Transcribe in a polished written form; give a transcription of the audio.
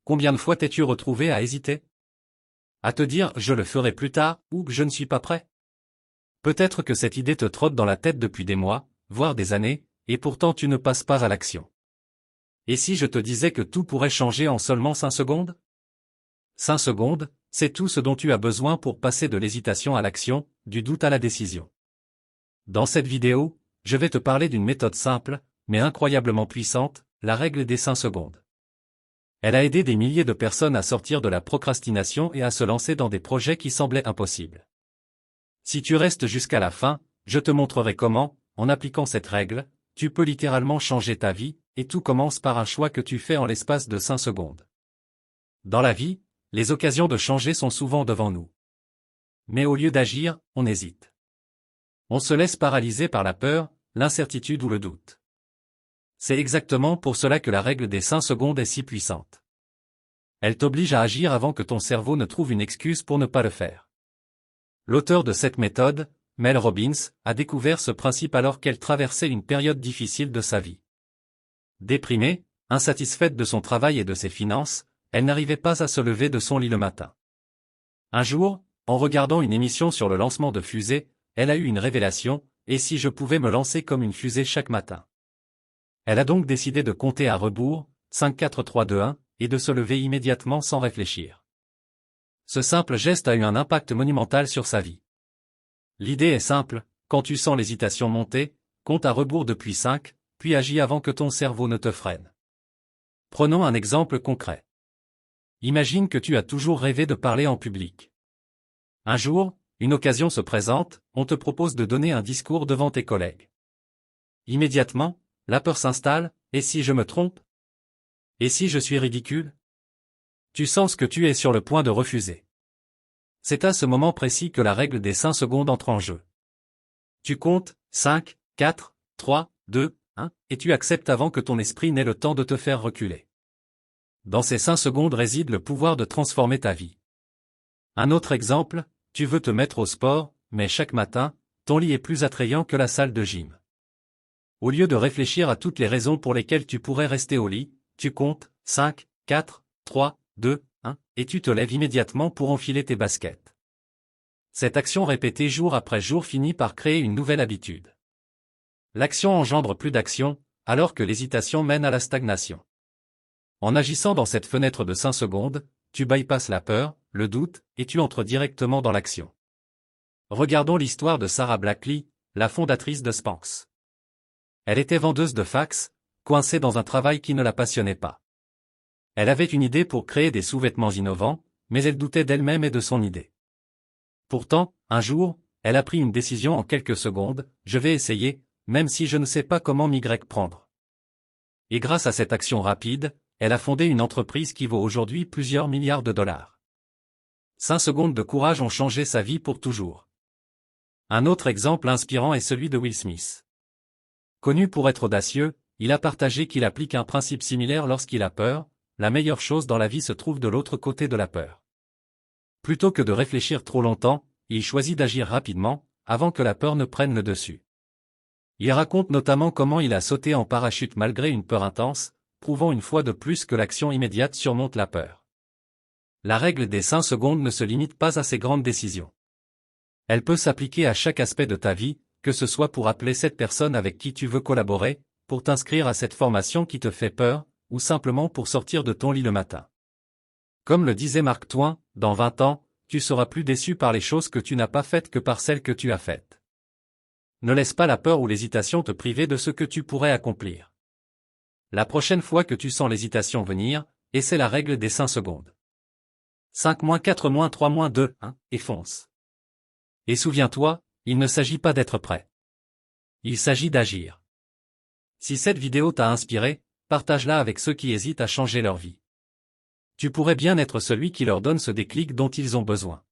Combien de fois t'es-tu retrouvé à hésiter? À te dire « je le ferai plus tard » ou « je ne suis pas prêt ». Peut-être que cette idée te trotte dans la tête depuis des mois, voire des années, et pourtant tu ne passes pas à l'action. Et si je te disais que tout pourrait changer en seulement 5 secondes? 5 secondes, c'est tout ce dont tu as besoin pour passer de l'hésitation à l'action, du doute à la décision. Dans cette vidéo, je vais te parler d'une méthode simple, mais incroyablement puissante, la règle des 5 secondes. Elle a aidé des milliers de personnes à sortir de la procrastination et à se lancer dans des projets qui semblaient impossibles. Si tu restes jusqu'à la fin, je te montrerai comment, en appliquant cette règle, tu peux littéralement changer ta vie, et tout commence par un choix que tu fais en l'espace de 5 secondes. Dans la vie, les occasions de changer sont souvent devant nous. Mais au lieu d'agir, on hésite. On se laisse paralyser par la peur, l'incertitude ou le doute. C'est exactement pour cela que la règle des 5 secondes est si puissante. Elle t'oblige à agir avant que ton cerveau ne trouve une excuse pour ne pas le faire. L'auteur de cette méthode, Mel Robbins, a découvert ce principe alors qu'elle traversait une période difficile de sa vie. Déprimée, insatisfaite de son travail et de ses finances, elle n'arrivait pas à se lever de son lit le matin. Un jour, en regardant une émission sur le lancement de fusées, elle a eu une révélation, et si je pouvais me lancer comme une fusée chaque matin? Elle a donc décidé de compter à rebours, 5 4 3 2 1, et de se lever immédiatement sans réfléchir. Ce simple geste a eu un impact monumental sur sa vie. L'idée est simple, quand tu sens l'hésitation monter, compte à rebours depuis 5, puis agis avant que ton cerveau ne te freine. Prenons un exemple concret. Imagine que tu as toujours rêvé de parler en public. Un jour, une occasion se présente, on te propose de donner un discours devant tes collègues. Immédiatement, la peur s'installe, et si je me trompe? Et si je suis ridicule? Tu sens que tu es sur le point de refuser. C'est à ce moment précis que la règle des 5 secondes entre en jeu. Tu comptes, 5, 4, 3, 2, 1, et tu acceptes avant que ton esprit n'ait le temps de te faire reculer. Dans ces 5 secondes réside le pouvoir de transformer ta vie. Un autre exemple, tu veux te mettre au sport, mais chaque matin, ton lit est plus attrayant que la salle de gym. Au lieu de réfléchir à toutes les raisons pour lesquelles tu pourrais rester au lit, tu comptes, 5, 4, 3, 2, 1, et tu te lèves immédiatement pour enfiler tes baskets. Cette action répétée jour après jour finit par créer une nouvelle habitude. L'action engendre plus d'action, alors que l'hésitation mène à la stagnation. En agissant dans cette fenêtre de 5 secondes, tu bypasses la peur, le doute, et tu entres directement dans l'action. Regardons l'histoire de Sarah Blackley, la fondatrice de Spanx. Elle était vendeuse de fax, coincée dans un travail qui ne la passionnait pas. Elle avait une idée pour créer des sous-vêtements innovants, mais elle doutait d'elle-même et de son idée. Pourtant, un jour, elle a pris une décision en quelques secondes, je vais essayer, même si je ne sais pas comment m'y prendre. Et grâce à cette action rapide, elle a fondé une entreprise qui vaut aujourd'hui plusieurs milliards de dollars. 5 secondes de courage ont changé sa vie pour toujours. Un autre exemple inspirant est celui de Will Smith. Connu pour être audacieux, il a partagé qu'il applique un principe similaire lorsqu'il a peur, la meilleure chose dans la vie se trouve de l'autre côté de la peur. Plutôt que de réfléchir trop longtemps, il choisit d'agir rapidement, avant que la peur ne prenne le dessus. Il raconte notamment comment il a sauté en parachute malgré une peur intense, prouvant une fois de plus que l'action immédiate surmonte la peur. La règle des 5 secondes ne se limite pas à ces grandes décisions. Elle peut s'appliquer à chaque aspect de ta vie, que ce soit pour appeler cette personne avec qui tu veux collaborer, pour t'inscrire à cette formation qui te fait peur, ou simplement pour sortir de ton lit le matin. Comme le disait Mark Twain, dans 20 ans, tu seras plus déçu par les choses que tu n'as pas faites que par celles que tu as faites. Ne laisse pas la peur ou l'hésitation te priver de ce que tu pourrais accomplir. La prochaine fois que tu sens l'hésitation venir, essaie la règle des 5 secondes. 5 4 3 2 1, et fonce. Et souviens-toi, il ne s'agit pas d'être prêt. Il s'agit d'agir. Si cette vidéo t'a inspiré, partage-la avec ceux qui hésitent à changer leur vie. Tu pourrais bien être celui qui leur donne ce déclic dont ils ont besoin.